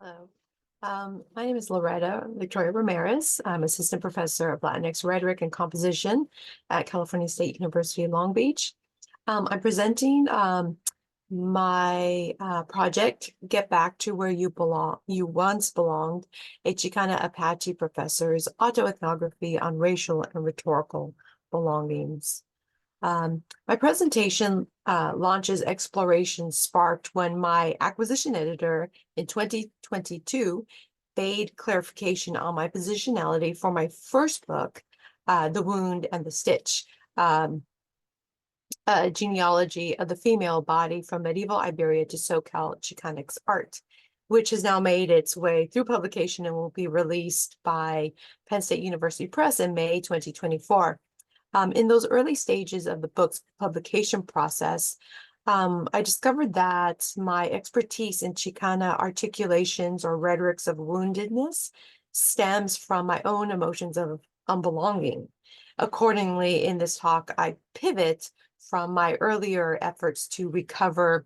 Hello. My name is Loretta Victoria Ramirez. I'm assistant professor of Latinx rhetoric and composition at California State University, Long Beach. I'm presenting my project, Get Back to Where You Belong, You Once Belonged, a Chicana-Apache professor's autoethnography on racial and rhetorical belongings. My presentation launches exploration sparked when my acquisition editor in 2022 bade clarification on my positionality for my first book, The Wound and the Stitch, a genealogy of the female body from medieval Iberia to SoCal Chicanx art, which has now made its way through publication and will be released by Penn State University Press in May 2024. In those early stages of the book's publication process, I discovered that my expertise in Chicana articulations or rhetorics of woundedness stems from my own emotions of unbelonging. Accordingly, in this talk, I pivot from my earlier efforts to recover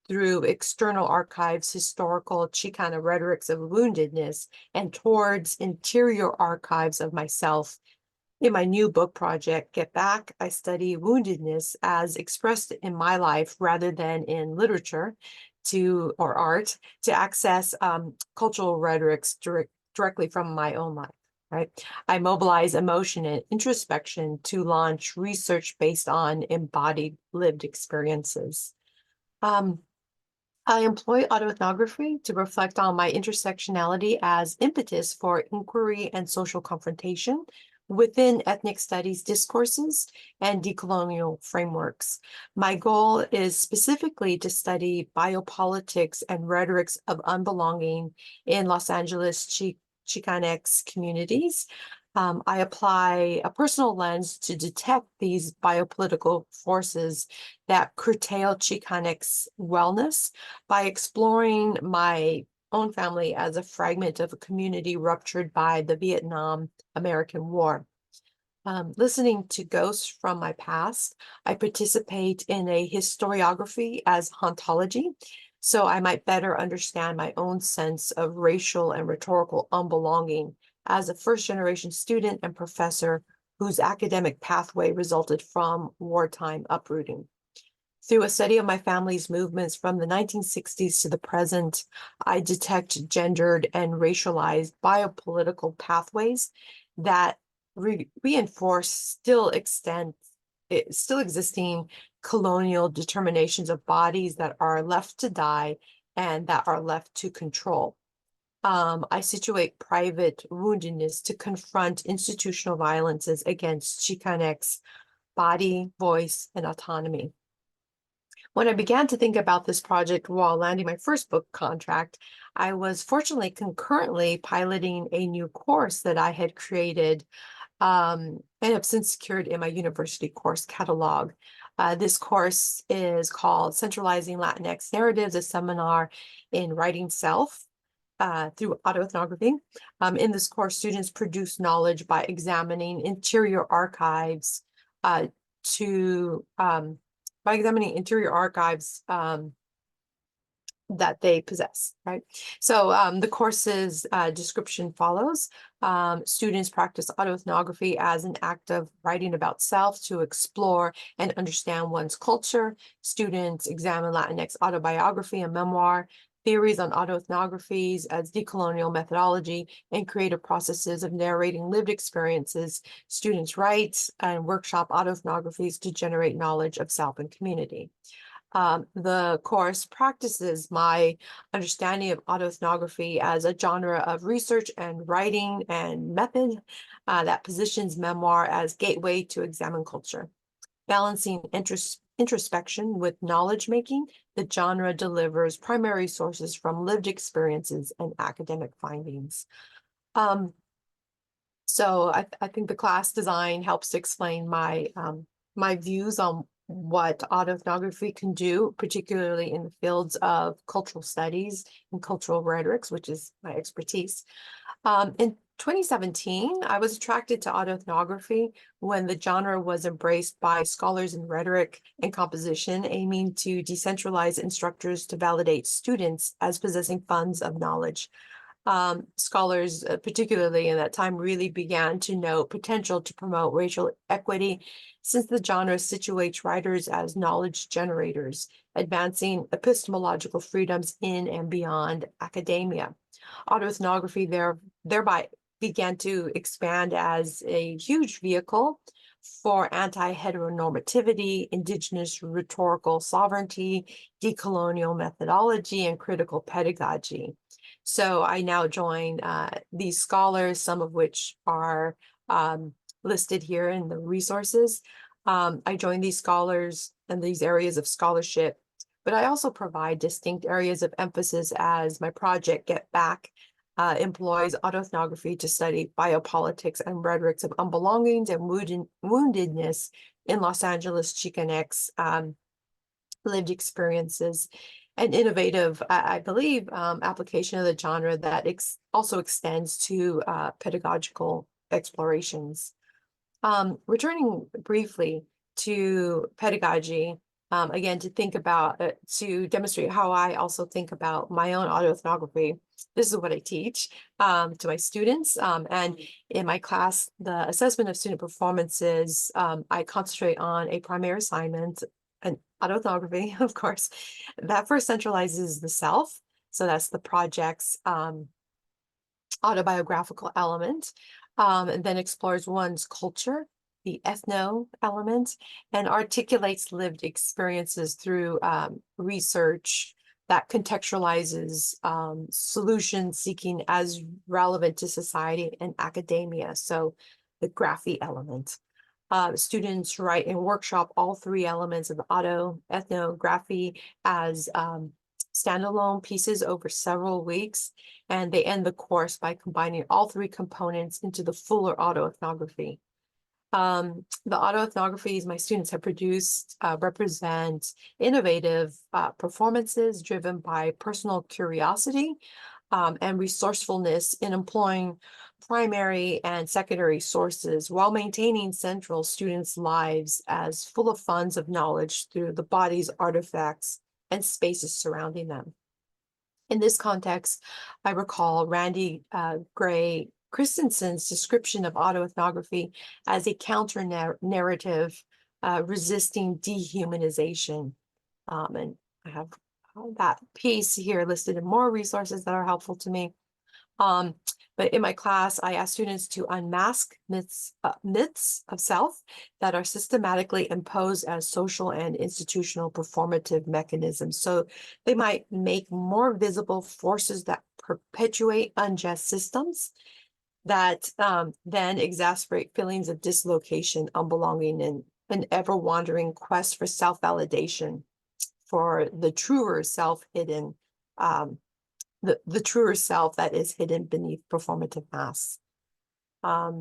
through external archives historical Chicana rhetorics of woundedness and towards interior archives of myself. In my new book project, Get Back, I study woundedness as expressed in my life rather than in literature or art to access cultural rhetorics directly from my own life, right? I mobilize emotion and introspection to launch research based on embodied lived experiences. I employ autoethnography to reflect on my intersectionality as impetus for inquiry and social confrontation within ethnic studies discourses and decolonial frameworks. My goal is specifically to study biopolitics and rhetorics of unbelonging in Los Angeles Chicanx communities. I apply a personal lens to detect these biopolitical forces that curtail Chicanx wellness by exploring my own family as a fragment of a community ruptured by the Vietnam-American War. Listening to ghosts from my past, I participate in a historiography as hauntology, so I might better understand my own sense of racial and rhetorical unbelonging as a first-generation student and professor whose academic pathway resulted from wartime uprooting. Through a study of my family's movements from the 1960s to the present, I detect gendered and racialized biopolitical pathways that reinforce still existing colonial determinations of bodies that are left to die and that are left to control. I situate private woundedness to confront institutional violences against Chicanx body, voice, and autonomy. When I began to think about this project while landing my first book contract, I was fortunately concurrently piloting a new course that I had created and have since secured in my university course catalog. This course is called Centralizing Latinx Narratives, a seminar in writing self through autoethnography. In this course, students produce knowledge by examining interior archives that they possess, right? So the course's description follows. Students practice autoethnography as an act of writing about self to explore and understand one's culture. Students examine Latinx autobiography and memoir, theories on autoethnographies as decolonial methodology, and creative processes of narrating lived experiences. Students write and workshop autoethnographies to generate knowledge of self and community. The course practices my understanding of autoethnography as a genre of research and writing and method that positions memoir as gateway to examine culture. Balancing introspection with knowledge making, the genre delivers primary sources from lived experiences and academic findings. So I think the class design helps to explain my my views on what autoethnography can do, particularly in the fields of cultural studies and cultural rhetorics, which is my expertise. In 2017, I was attracted to autoethnography when the genre was embraced by scholars in rhetoric and composition, aiming to decentralize instructors to validate students as possessing funds of knowledge. Scholars, particularly in that time, really began to note potential to promote racial equity, since the genre situates writers as knowledge generators, advancing epistemological freedoms in and beyond academia. Autoethnography thereby began to expand as a huge vehicle for anti-heteronormativity, indigenous rhetorical sovereignty, decolonial methodology, and critical pedagogy. So I now join these scholars, some of which are listed here in the resources. I join these scholars and these areas of scholarship, but I also provide distinct areas of emphasis as my project Get Back employs autoethnography to study biopolitics and rhetorics of unbelongings and woundedness in Los Angeles Chicanx lived experiences. An innovative, I believe, application of the genre that also extends to pedagogical explorations. Returning briefly to pedagogy, again, to think about, to demonstrate how I also think about my own autoethnography. This is what I teach to my students. And in my class, the assessment of student performances, I concentrate on a primary assignment, an autoethnography, of course, that first centralizes the self. So that's the project's autobiographical element, and then explores one's culture, the ethno element, and articulates lived experiences through research that contextualizes solution seeking as relevant to society and academia. So the graphy element. Students write and workshop all three elements of the autoethnography as standalone pieces over several weeks, and they end the course by combining all three components into the fuller autoethnography. The autoethnographies my students have produced represent innovative performances driven by personal curiosity and resourcefulness in employing primary and secondary sources while maintaining central students' lives as full of funds of knowledge through the body's artifacts and spaces surrounding them. In this context, I recall Randy Gray Christensen's description of autoethnography as a counter-narrative resisting dehumanization. And I have that piece here listed in more resources that are helpful to me. But in my class, I ask students to unmask myths of self that are systematically imposed as social and institutional performative mechanisms. So they might make more visible forces that perpetuate unjust systems that then exacerbate feelings of dislocation, unbelonging, and an ever-wandering quest for self-validation, for the truer self hidden, the truer self that is hidden beneath performative masks. The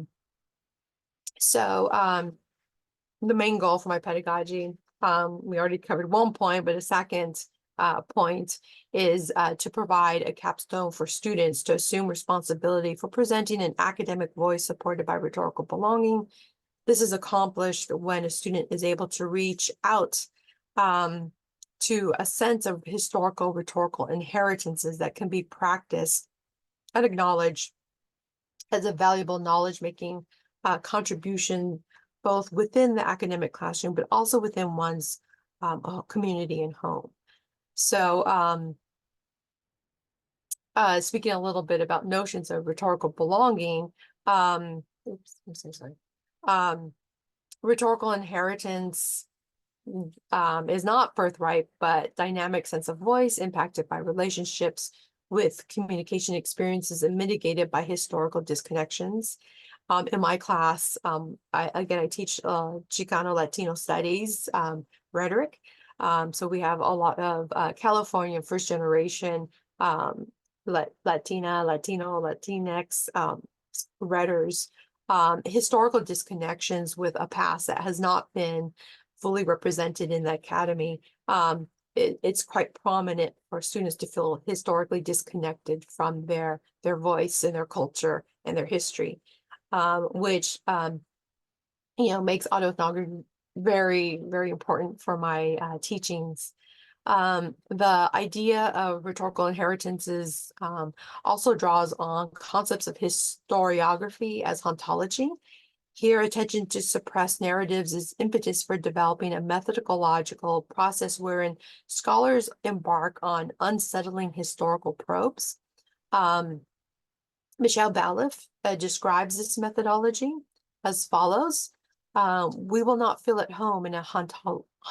main goal for my pedagogy, we already covered one point, but a second point is to provide a capstone for students to assume responsibility for presenting an academic voice supported by rhetorical belonging. This is accomplished when a student is able to reach out to a sense of historical rhetorical inheritances that can be practiced and acknowledged as a valuable knowledge-making contribution, both within the academic classroom, but also within one's community and home. So speaking a little bit about notions of rhetorical belonging, oops, I'm so sorry. Rhetorical inheritance is not birthright, but dynamic sense of voice impacted by relationships with communication experiences and mitigated by historical disconnections. In my class, I teach Chicano-Latino studies, rhetoric. So we have a lot of California first generation Latina, Latino, Latinx rhetors, historical disconnections with a past that has not been fully represented in the academy, it's quite prominent for students to feel historically disconnected from their voice and their culture and their history, which makes autoethnography very, very important for my teachings. The idea of rhetorical inheritances also draws on concepts of historiography as ontology. Here, attention to suppressed narratives is impetus for developing a methodological process wherein scholars embark on unsettling historical probes. Michelle Balliff describes this methodology as follows. We will not feel at home in a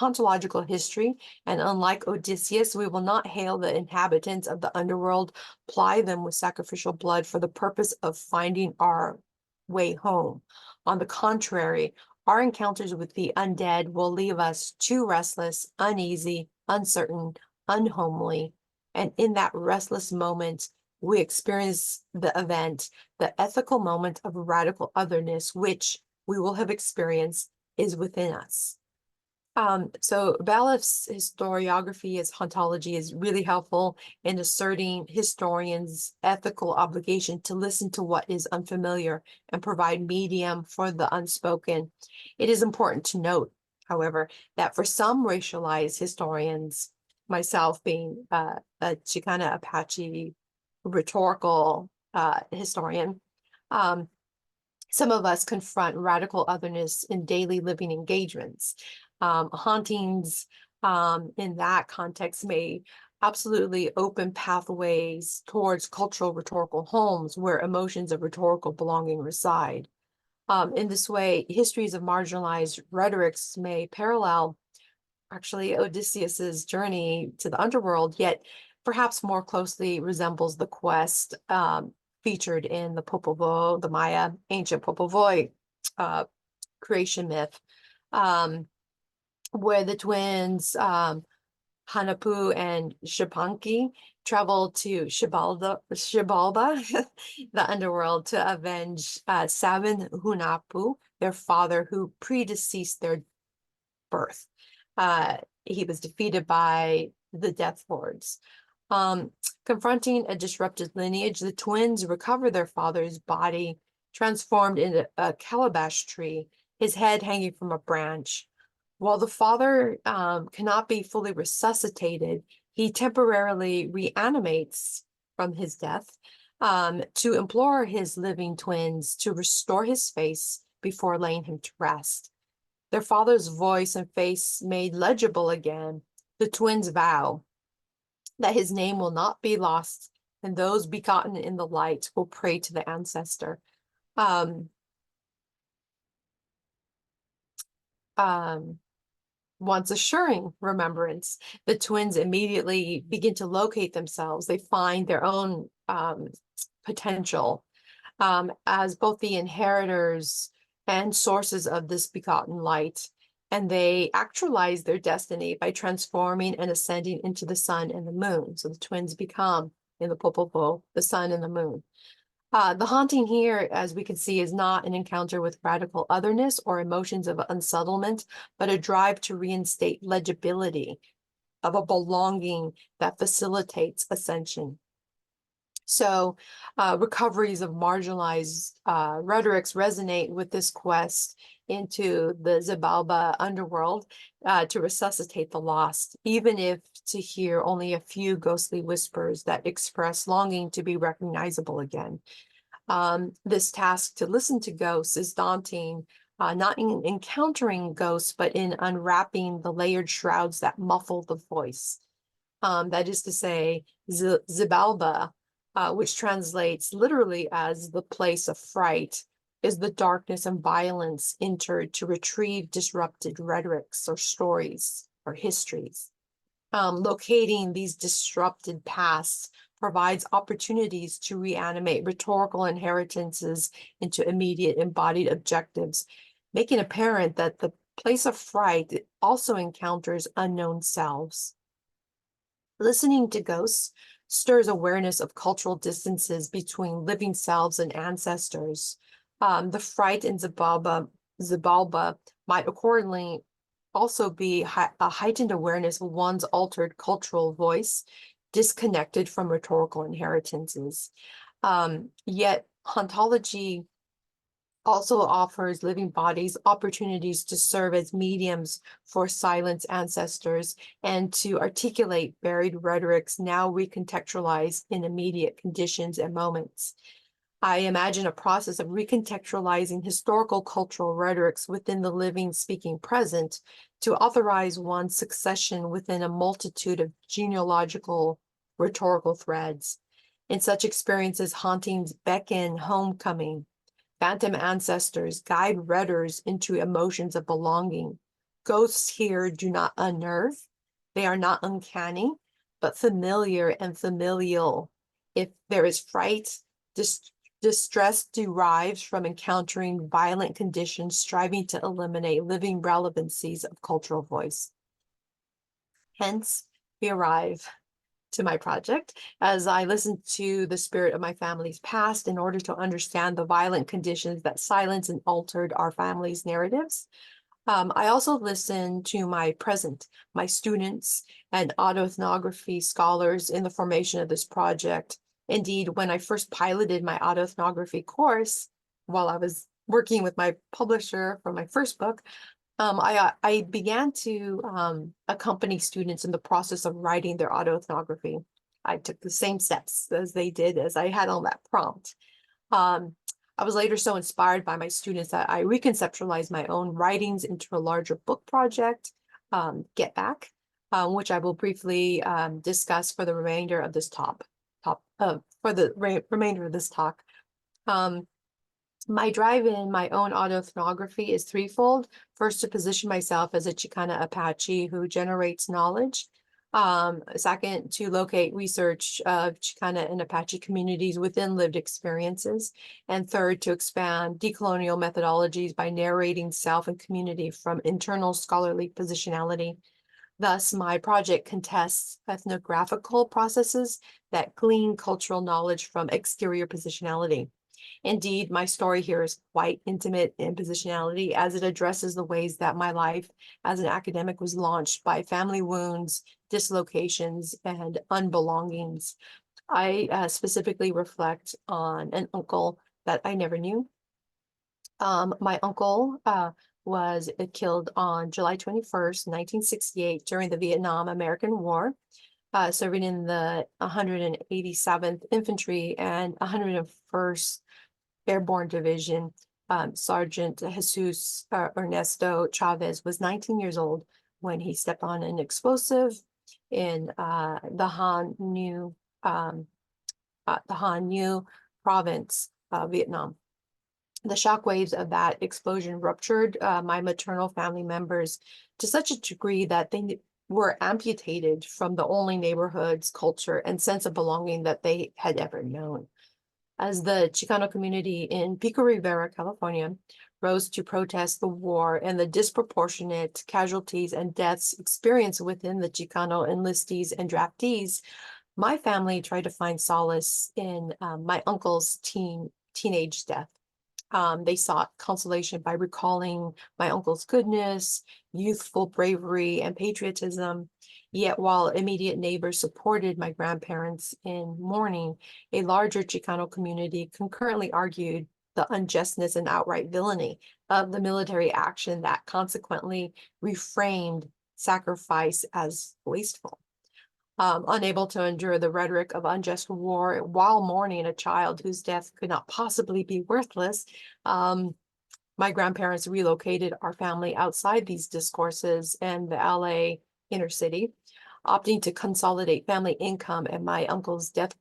ontological history, and unlike Odysseus, we will not hail the inhabitants of the underworld, ply them with sacrificial blood for the purpose of finding our way home. On the contrary, our encounters with the undead will leave us too restless, uneasy, uncertain, unhomely, and in that restless moment, we experience the event, the ethical moment of radical otherness, which we will have experienced is within us. So Balliff's historiography as ontology is really helpful in asserting historians' ethical obligation to listen to what is unfamiliar and provide medium for the unspoken. It is important to note, however, that for some racialized historians, myself being a Chicana-Apache rhetorical historian, some of us confront radical otherness in daily living engagements. Hauntings in that context may absolutely open pathways towards cultural rhetorical homes where emotions of rhetorical belonging reside. In this way, histories of marginalized rhetorics may parallel actually Odysseus's journey to the underworld, yet perhaps more closely resembles the quest featured in the Popol Vuh, the Maya ancient Popol Vuh creation myth, where the twins Hanapu and Shapanki travel to Xibalba, the underworld, to avenge Sabin Hunapu, their father who predeceased their birth. He was defeated by the Death Lords. Confronting a disrupted lineage, the twins recover their father's body, transformed into a calabash tree, his head hanging from a branch. While the father cannot be fully resuscitated, he temporarily reanimates from his death to implore his living twins to restore his face before laying him to rest. Their father's voice and face made legible again, the twins vow that his name will not be lost, and those begotten in the light will pray to the ancestor. Once assuring remembrance, the twins immediately begin to locate themselves. They find their own potential as both the inheritors and sources of this begotten light, and they actualize their destiny by transforming and ascending into the sun and the moon. So the twins become, in the Popol Vuh, the sun and the moon. The haunting here, as we can see, is not an encounter with radical otherness or emotions of unsettlement, but a drive to reinstate legibility of a belonging that facilitates ascension. So recoveries of marginalized rhetorics resonate with this quest into the Xibalba underworld to resuscitate the lost, even if to hear only a few ghostly whispers that express longing to be recognizable again. This task to listen to ghosts is daunting, not in encountering ghosts, but in unwrapping the layered shrouds that muffle the voice. That is to say, Xibalba, which translates literally as the place of fright, is the darkness and violence entered to retrieve disrupted rhetorics or stories or histories. Locating these disrupted pasts provides opportunities to reanimate rhetorical inheritances into immediate embodied objectives, making apparent that the place of fright also encounters unknown selves. Listening to ghosts stirs awareness of cultural distances between living selves and ancestors. The fright in Xibalba might accordingly also be a heightened awareness of one's altered cultural voice, disconnected from rhetorical inheritances. Yet ontology also offers living bodies opportunities to serve as mediums for silence ancestors and to articulate buried rhetorics now recontextualized in immediate conditions and moments. I imagine a process of recontextualizing historical cultural rhetorics within the living speaking present to authorize one's succession within a multitude of genealogical rhetorical threads. In such experiences, hauntings beckon homecoming. Phantom ancestors guide readers into emotions of belonging. Ghosts here do not unnerve. They are not uncanny, but familiar and familial. If there is fright, distress derives from encountering violent conditions, striving to eliminate living relevancies of cultural voice. Hence, we arrive to my project as I listened to the spirit of my family's past in order to understand the violent conditions that silenced and altered our family's narratives. I also listened to my present, my students and autoethnography scholars in the formation of this project. Indeed, when I first piloted my autoethnography course, while I was working with my publisher for my first book, I began to accompany students in the process of writing their autoethnography. I took the same steps as they did as I had on that prompt. I was later so inspired by my students that I reconceptualized my own writings into a larger book project, Get Back, which I will briefly discuss for the remainder of this remainder of this talk. My drive in my own autoethnography is threefold. First, to position myself as a Chicana-Apache who generates knowledge. Second, to locate research of Chicana and Apache communities within lived experiences. And third, to expand decolonial methodologies by narrating self and community from internal scholarly positionality. Thus, my project contests ethnographical processes that glean cultural knowledge from exterior positionality. Indeed, my story here is quite intimate in positionality as it addresses the ways that my life as an academic was launched by family wounds, dislocations, and unbelongings. I specifically reflect on an uncle that I never knew. My uncle was killed on July 21st, 1968 during the Vietnam-American War, serving in the 187th Infantry and 101st Airborne Division. Sergeant Jesus Ernesto Chavez was 19 years old when he stepped on an explosive in the Han New province, Vietnam. The shockwaves of that explosion ruptured my maternal family members to such a degree that they were amputated from the only neighborhoods, culture, and sense of belonging that they had ever known. As the Chicano community in Pico Rivera, California, rose to protest the war and the disproportionate casualties and deaths experienced within the Chicano enlistees and draftees, my family tried to find solace in my uncle's teenage death. They sought consolation by recalling my uncle's goodness, youthful bravery, and patriotism. Yet while immediate neighbors supported my grandparents in mourning, a larger Chicano community concurrently argued the unjustness and outright villainy of the military action that consequently reframed sacrifice as wasteful. Unable to endure the rhetoric of unjust war while mourning a child whose death could not possibly be worthless, my grandparents relocated our family outside these discourses and the LA inner city, opting to consolidate family income and my uncle's death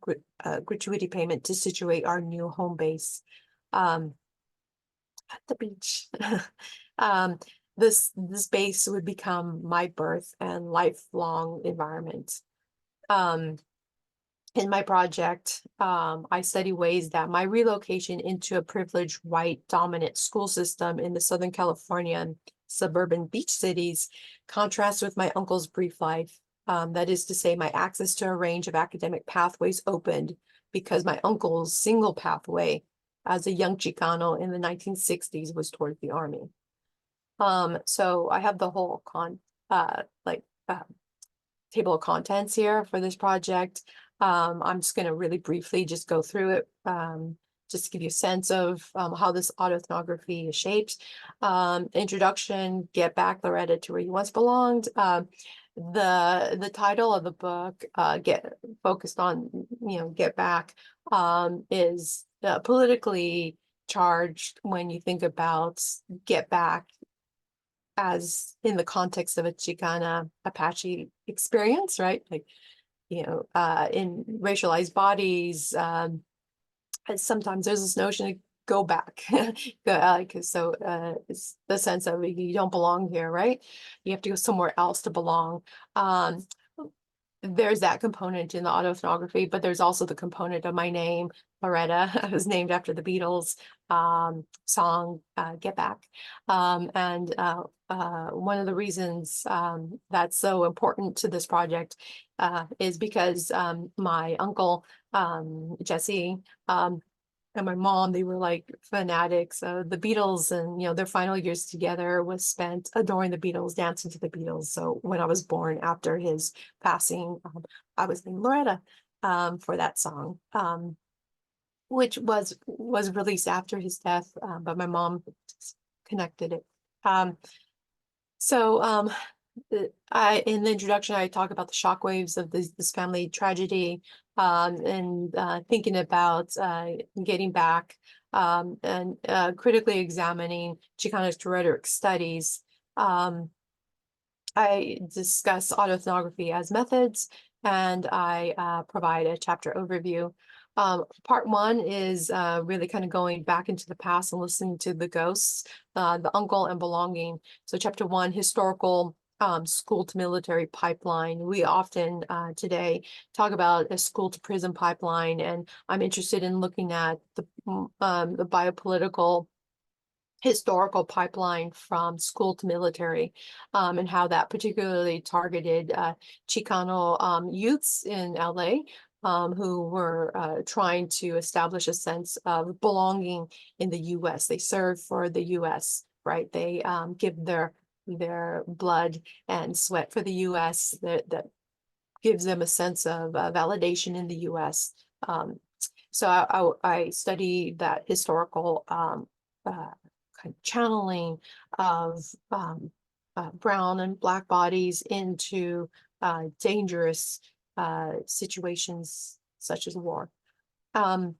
gratuity payment to situate our new home base at the beach. This base would become my birth and lifelong environment. In my project, I study ways that my relocation into a privileged white dominant school system in the Southern California suburban beach cities contrasts with my uncle's brief life. That is to say, my access to a range of academic pathways opened because my uncle's single pathway as a young Chicano in the 1960s was towards the Army. So I have the whole table of contents here for this project. I'm just going to really briefly just go through it, just to give you a sense of how this autoethnography is shaped. Introduction, get back, Loretta, to where you once belonged. The title of the book, get focused on, get back, is politically charged when you think about get back as in the context of a Chicana-Apache experience, right? Like, in racialized bodies, sometimes there's this notion of go back. It's the sense of you don't belong here, right? You have to go somewhere else to belong. There's that component in the autoethnography, but there's also the component of my name, Loretta. I was named after the Beatles song, Get Back. And one of the reasons that's so important to this project is because my uncle, Jesse, and my mom, they were like fanatics of the Beatles, and their final years together was spent adoring the Beatles, dancing to the Beatles. So when I was born after his passing, I was named Loretta for that song, which was released after his death, but my mom connected it. In the introduction, I talk about the shockwaves of this family tragedy, and thinking about getting back, and critically examining Chicanx rhetoric studies. I discuss autoethnography as methods, and I provide a chapter overview. Part one is really kind of going back into the past and listening to the ghosts, the uncle and belonging. So chapter one, historical school to military pipeline. We often today talk about a school to prison pipeline, and I'm interested in looking at the biopolitical historical pipeline from school to military, and how that particularly targeted Chicano youths in LA, who were trying to establish a sense of belonging in the US. They serve for the US, right? They give their blood and sweat for the US, that gives them a sense of validation in the US. So I study that historical kind of channeling of brown and Black bodies into dangerous situations such as war. I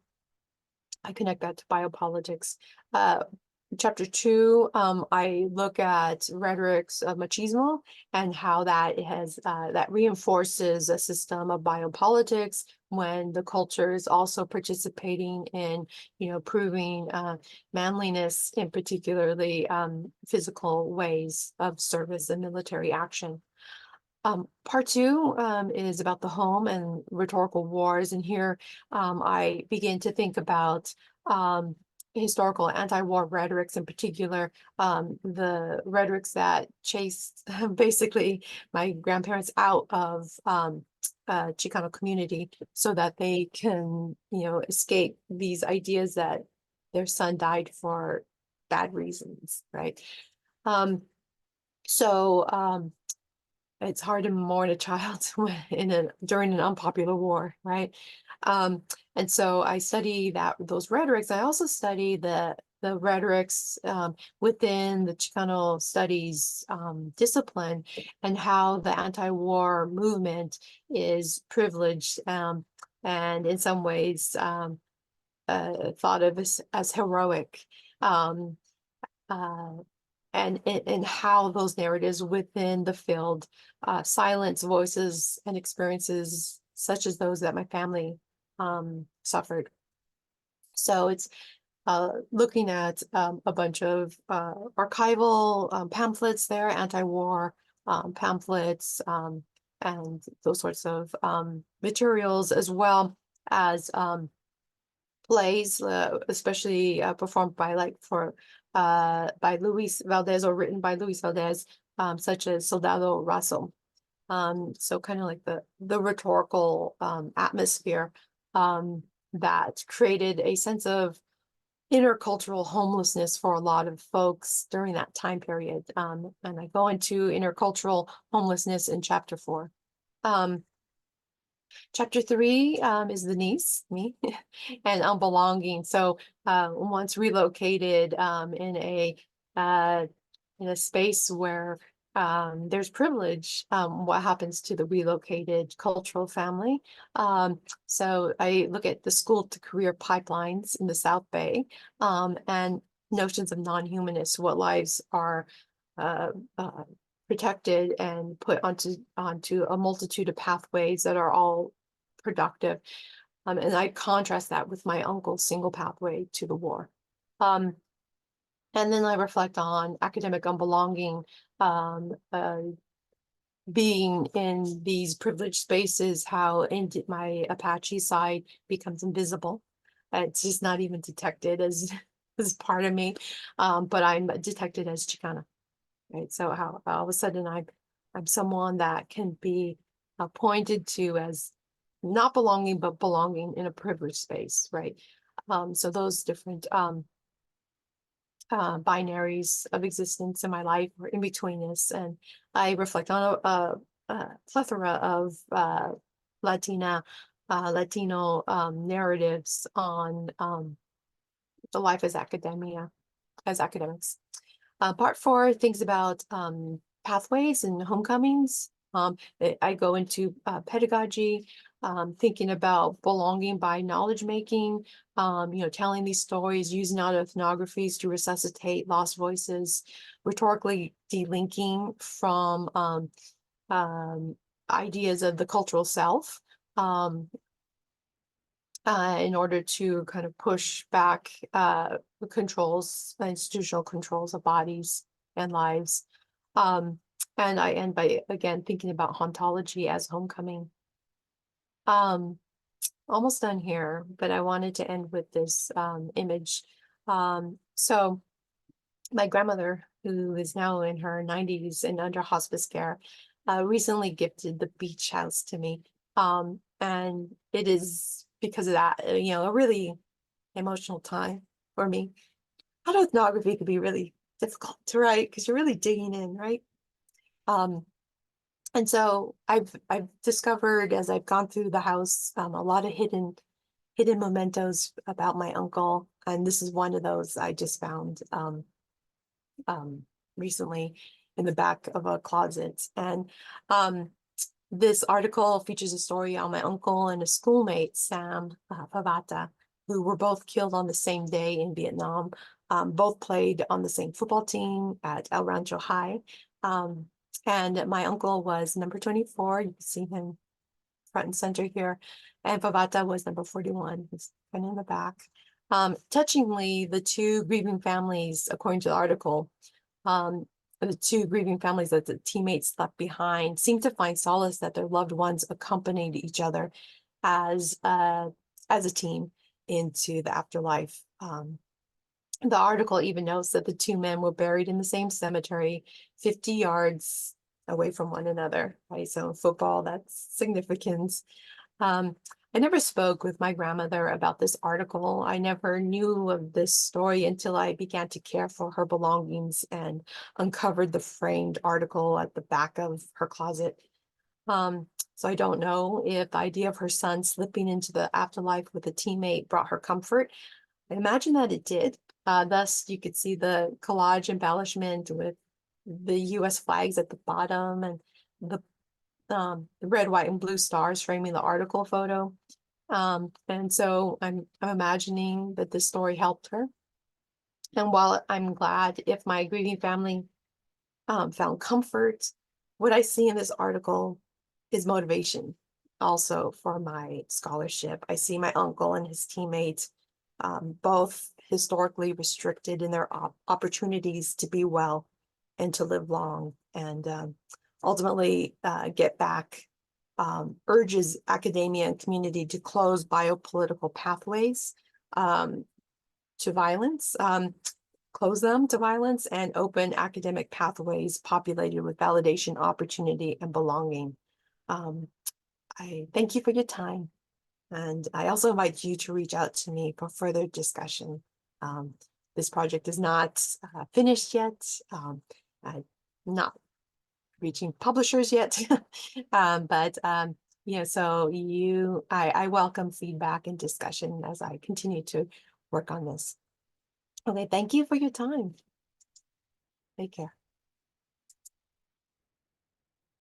connect that to biopolitics. Chapter two, I look at rhetorics of machismo and how that that reinforces a system of biopolitics when the culture is also participating in, proving manliness in particularly physical ways of service and military action. Part two is about the home and rhetorical wars, and here I begin to think about historical anti-war rhetorics, in particular the rhetorics that chased basically my grandparents out of Chicano community so that they can, escape these ideas that their son died for bad reasons, right? It's hard to mourn a child during an unpopular war, right? And so I study those rhetorics. I also study the rhetorics within the Chicano studies discipline, and how the anti-war movement is privileged, and in some ways thought of as heroic. And how those narratives within the field silence voices and experiences such as those that my family suffered. So it's looking at a bunch of archival pamphlets there, anti-war pamphlets, and those sorts of materials, as well as plays, especially performed by by Luis Valdez, or written by Luis Valdez, such as Soldado Raso. So kind of like the rhetorical atmosphere that created a sense of intercultural homelessness for a lot of folks during that time period. And I go into intercultural homelessness in chapter 4. Chapter 3 is the niece, me, and unbelonging. So once relocated in a space where there's privilege, what happens to the relocated cultural family? So I look at the school to career pipelines in the South Bay, and notions of non-humanists, what lives are uh, uh, protected and put onto a multitude of pathways that are all productive. And I contrast that with my uncle's single pathway to the war. And then I reflect on academic unbelonging, being in these privileged spaces, how my Apache side becomes invisible. It's just not even detected as part of me, but I'm detected as Chicana. Right, so how all of a sudden I'm someone that can be pointed to as not belonging, but belonging in a privileged space, right? So those different binaries of existence in my life or in betweenness, and I reflect on a plethora of Latino narratives on the life as academics. Part 4 thinks about pathways and homecomings. I go into pedagogy, thinking about belonging by knowledge making, telling these stories, using autoethnographies to resuscitate lost voices, rhetorically delinking from ideas of the cultural self, in order to kind of push back the controls, institutional controls of bodies and lives. And I end by, again, thinking about hauntology as homecoming. Almost done here, but I wanted to end with this image. So my grandmother, who is now in her 90s and under hospice care, recently gifted the beach house to me. And it is because of that, a really emotional time for me. Autoethnography could be really difficult to write because you're really digging in, right? And so I've discovered as I've gone through the house a lot of hidden mementos about my uncle, and this is one of those I just found recently in the back of a closet. And this article features a story on my uncle and a schoolmate, Sam Pavata, who were both killed on the same day in Vietnam. Both played on the same football team at El Rancho High. And my uncle was number 24. You can see him front and center here. And Pavata was number 41. He's kind of in the back. Touchingly, the two grieving families, according to the article, the two grieving families that the teammates left behind seem to find solace that their loved ones accompanied each other as a team into the afterlife. The article even notes that the two men were buried in the same cemetery, 50 yards away from one another, right? So in football, that's significance. I never spoke with my grandmother about this article. I never knew of this story until I began to care for her belongings and uncovered the framed article at the back of her closet. So I don't know if the idea of her son slipping into the afterlife with a teammate brought her comfort. I imagine that it did. Thus, you could see the collage embellishment with the U.S. flags at the bottom and the red, white, and blue stars framing the article photo. And so I'm imagining that this story helped her. And while I'm glad if my grieving family found comfort, what I see in this article is motivation also for my scholarship. I see my uncle and his teammates, both historically restricted in their opportunities to be well and to live long, and ultimately get back, urges academia and community to close biopolitical pathways to violence, close them to violence, and open academic pathways populated with validation, opportunity, and belonging. I thank you for your time. And I also invite you to reach out to me for further discussion. This project is not finished yet, not reaching publishers yet, but so I welcome feedback and discussion as I continue to work on this. Okay, thank you for your time. Take care.